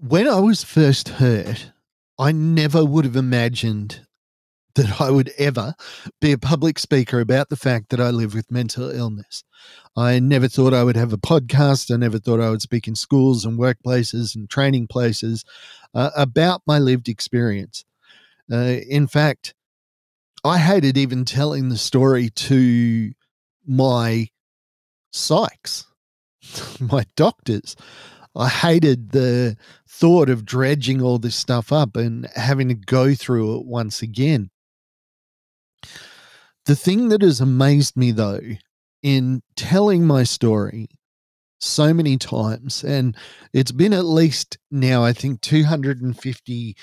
When I was first hurt, I never would have imagined that I would ever be a public speaker about the fact that I live with mental illness. I never thought I would have a podcast. I never thought I would speak in schools and workplaces and training places about my lived experience. In fact, I hated even telling the story to my psychs, my doctors. I hated the thought of dredging all this stuff up and having to go through it once again. The thing that has amazed me, though, in telling my story so many times, and it's been at least now, I think, 250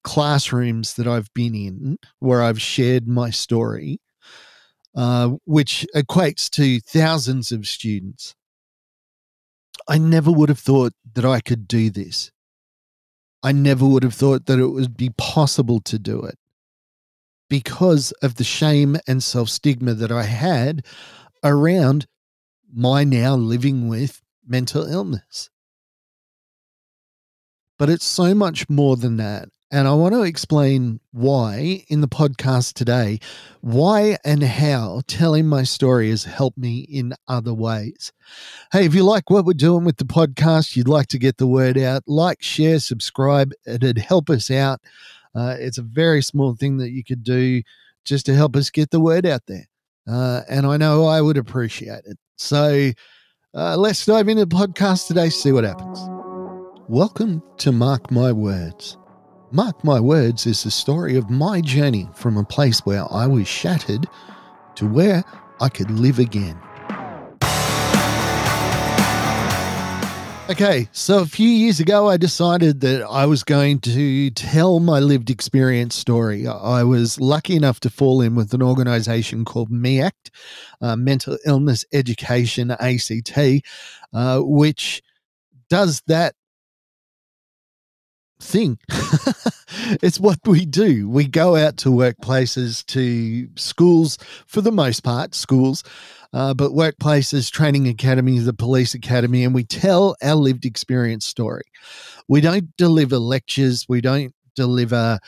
classrooms that I've been in where I've shared my story, which equates to thousands of students. I never would have thought that I could do this. I never would have thought that it would be possible to do it because of the shame and self-stigma that I had around my now living with mental illness. But it's so much more than that. And I want to explain why in the podcast today, why and how telling my story has helped me in other ways. Hey, if you like what we're doing with the podcast, you'd like to get the word out, like, share, subscribe. It'd help us out. It's a very small thing that you could do just to help us get the word out there. And I know I would appreciate it. So let's dive into the podcast today, see what happens. Welcome to Mark My Words. Mark My Words is the story of my journey from a place where I was shattered to where I could live again. Okay, so a few years ago, I decided that I was going to tell my lived experience story. I was lucky enough to fall in with an organization called MEACT, Mental Illness Education, ACT, which does that thing. It's what we do. We go out to workplaces, to schools, for the most part, schools, but workplaces, training academies, the police academy, and we tell our lived experience story. We don't deliver lectures. We don't deliver,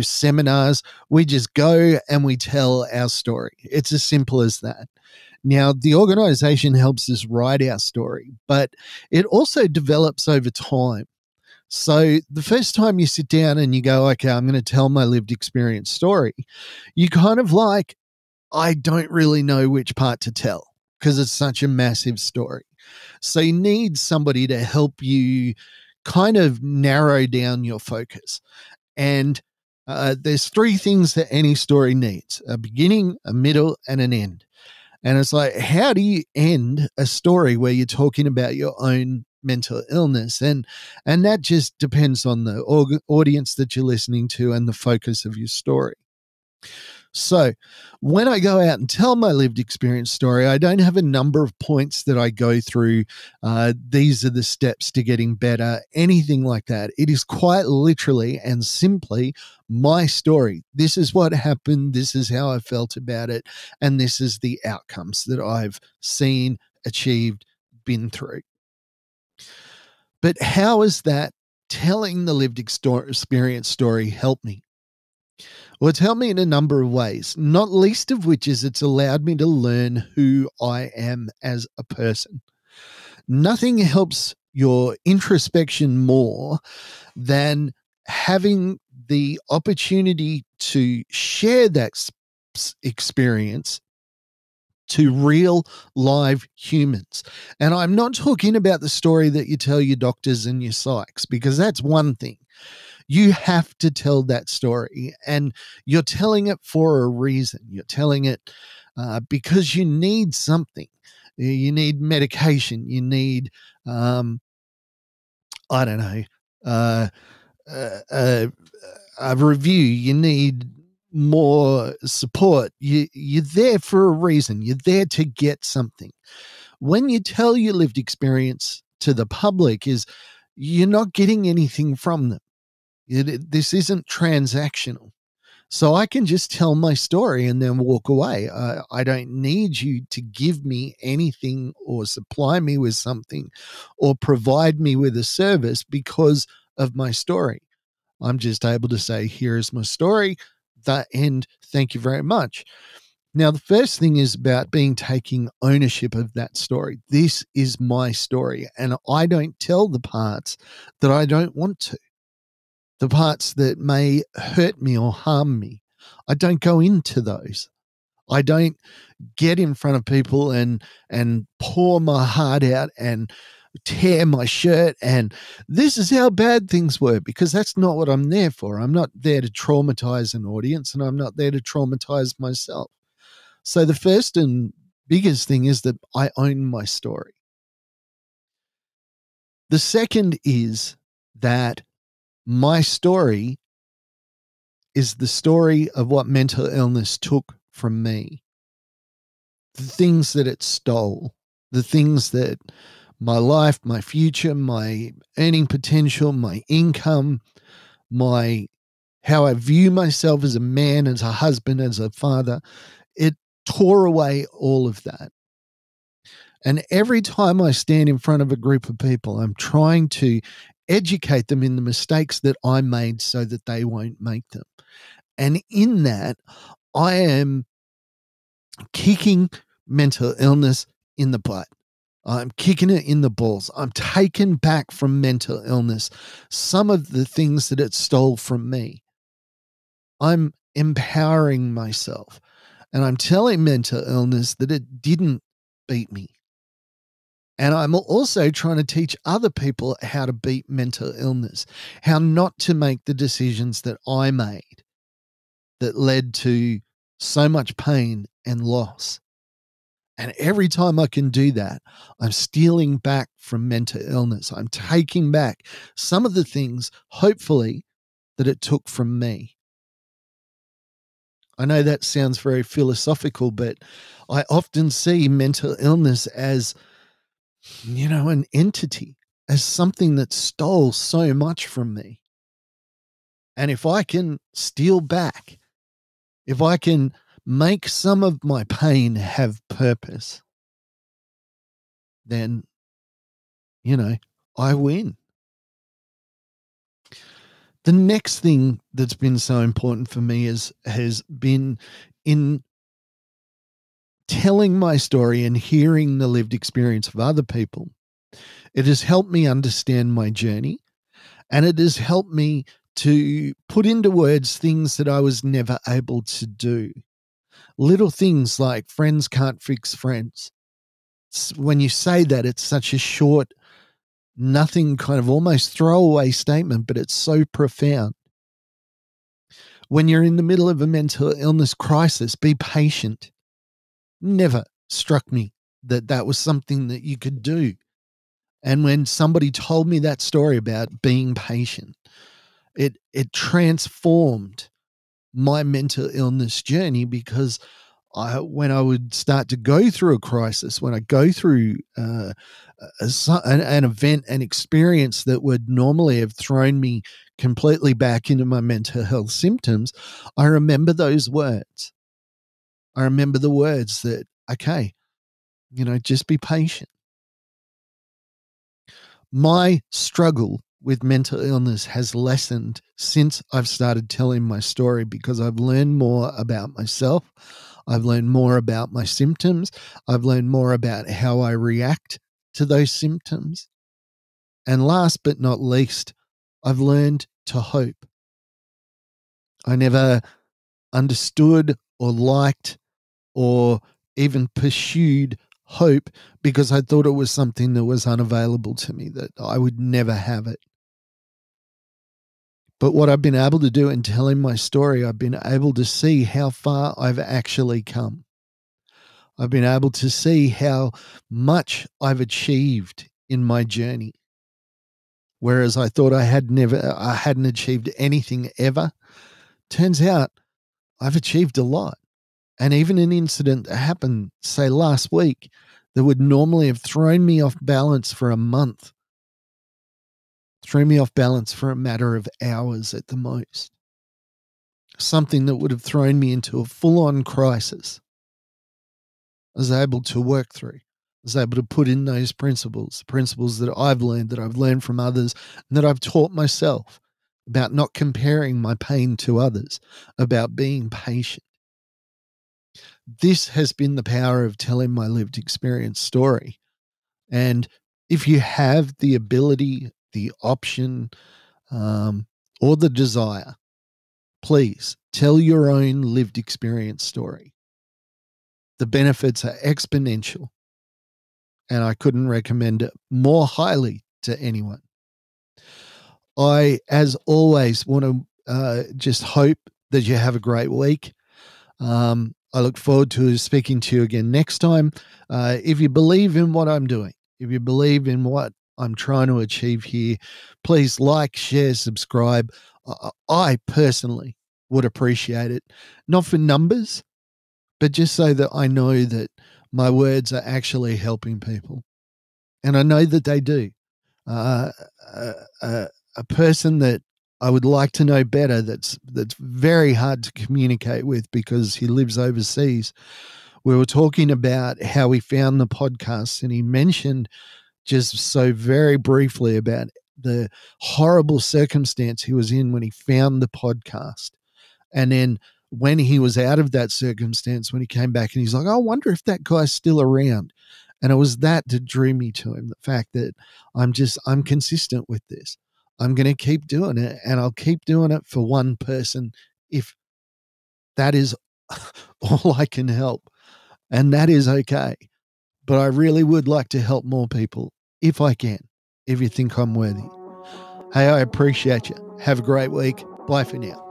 seminars. We just go and we tell our story. It's as simple as that. Now, the organization helps us write our story, but it also develops over time. So the first time you sit down and you go, okay, I'm going to tell my lived experience story, you kind of like, I don't really know which part to tell because it's such a massive story. So you need somebody to help you kind of narrow down your focus. And there's three things that any story needs: a beginning, a middle, and an end. And it's like, how do you end a story where you're talking about your own mental illness? And that just depends on the audience that you're listening to and the focus of your story. So when I go out and tell my lived experience story, I don't have a number of points that I go through. These are the steps to getting better, anything like that. It is quite literally and simply my story. This is what happened. This is how I felt about it. And this is the outcomes that I've seen, achieved, been through. But how is that telling the lived experience story helped me? Well, it's helped me in a number of ways, not least of which is it's allowed me to learn who I am as a person. Nothing helps your introspection more than having the opportunity to share that experience to real live humans. And I'm not talking about the story that you tell your doctors and your psychs, because that's one thing. You have to tell that story, and you're telling it for a reason. You're telling it because you need something. You need medication. You need, a review. You need more support. You're there for a reason. You're there to get something. When you tell your lived experience to the public, is you're not getting anything from them. This isn't transactional. So I can just tell my story and then walk away. I don't need you to give me anything or supply me with something or provide me with a service because of my story. I'm just able to say, here is my story, the end, thank you very much. Now, the first thing is about taking ownership of that story. This is my story, and I don't tell the parts that I don't want to, the parts that may hurt me or harm me. I don't go into those. I don't get in front of people and pour my heart out and tear my shirt and this is how bad things were, because that's not what I'm there for. I'm not there to traumatize an audience, and I'm not there to traumatize myself. So the first and biggest thing is that I own my story. The second is that my story is the story of what mental illness took from me, the things that it stole, the things that my life, my future, my earning potential, my income, my how I view myself as a man, as a husband, as a father, it tore away all of that. And every time I stand in front of a group of people, I'm trying to educate them in the mistakes that I made so that they won't make them. And in that, I am kicking mental illness in the butt. I'm kicking it in the balls. I'm taken back from mental illness some of the things that it stole from me. I'm empowering myself, and I'm telling mental illness that it didn't beat me. And I'm also trying to teach other people how to beat mental illness, how not to make the decisions that I made that led to so much pain and loss. And every time I can do that, I'm stealing back from mental illness. I'm taking back some of the things, hopefully, that it took from me. I know that sounds very philosophical, but I often see mental illness as, an entity, as something that stole so much from me. And if I can steal back, if I can make some of my pain have purpose, then, I win. The next thing that's been so important for me has been in telling my story and hearing the lived experience of other people. It has helped me understand my journey, and it has helped me to put into words things that I was never able to do. Little things like friends can't fix friends. When you say that, it's such a short, nothing, kind of almost throwaway statement, but it's so profound. When you're in the middle of a mental illness crisis, be patient. Never struck me that was something that you could do. And when somebody told me that story about being patient, it transformed my mental illness journey, because when I would start to go through a crisis, when I go through an event, an experience that would normally have thrown me completely back into my mental health symptoms, I remember those words. I remember the words that, okay, just be patient. My struggle with mental illness has lessened since I've started telling my story, because I've learned more about myself. I've learned more about my symptoms. I've learned more about how I react to those symptoms. And last but not least, I've learned to hope. I never understood or liked or even pursued hope, because I thought it was something that was unavailable to me, that I would never have it. But what I've been able to do in telling my story, I've been able to see how far I've actually come. I've been able to see how much I've achieved in my journey. Whereas I thought I hadn't achieved anything ever. Turns out I've achieved a lot. And even an incident that happened, say, last week, that would normally have thrown me off balance for a month, threw me off balance for a matter of hours at the most. something that would have thrown me into a full-on crisis. I was able to work through. I was able to put in those principles that I've learned, that I've learned from others, and that I've taught myself about not comparing my pain to others, about being patient. This has been the power of telling my lived experience story. And if you have the ability, the option, or the desire, please tell your own lived experience story. The benefits are exponential, and I couldn't recommend it more highly to anyone. I, as always, want to just hope that you have a great week. I look forward to speaking to you again next time. If you believe in what I'm doing, if you believe in what I'm trying to achieve here, please like, share, subscribe. I personally would appreciate it, not for numbers, but just so that I know that my words are actually helping people. And I know that they do. A person that I would like to know better, that's very hard to communicate with because he lives overseas. We were talking about how he found the podcast, and he mentioned just so very briefly about the horrible circumstance he was in when he found the podcast. And then when he was out of that circumstance, when he came back, and he's like, I wonder if that guy's still around. And it was that drew me to him, the fact that I'm consistent with this. I'm going to keep doing it, and I'll keep doing it for one person if that is all I can help. And that is okay. But I really would like to help more people if I can, if you think I'm worthy. Hey, I appreciate you. Have a great week. Bye for now.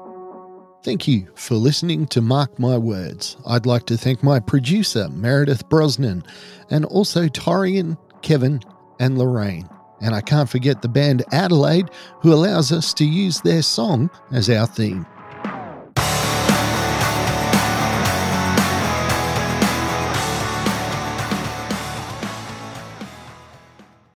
Thank you for listening to Mark My Words. I'd like to thank my producer, Meredith Brosnan, and also Torian, Kevin, and Lorraine. And I can't forget the band Adelaide, who allows us to use their song as our theme.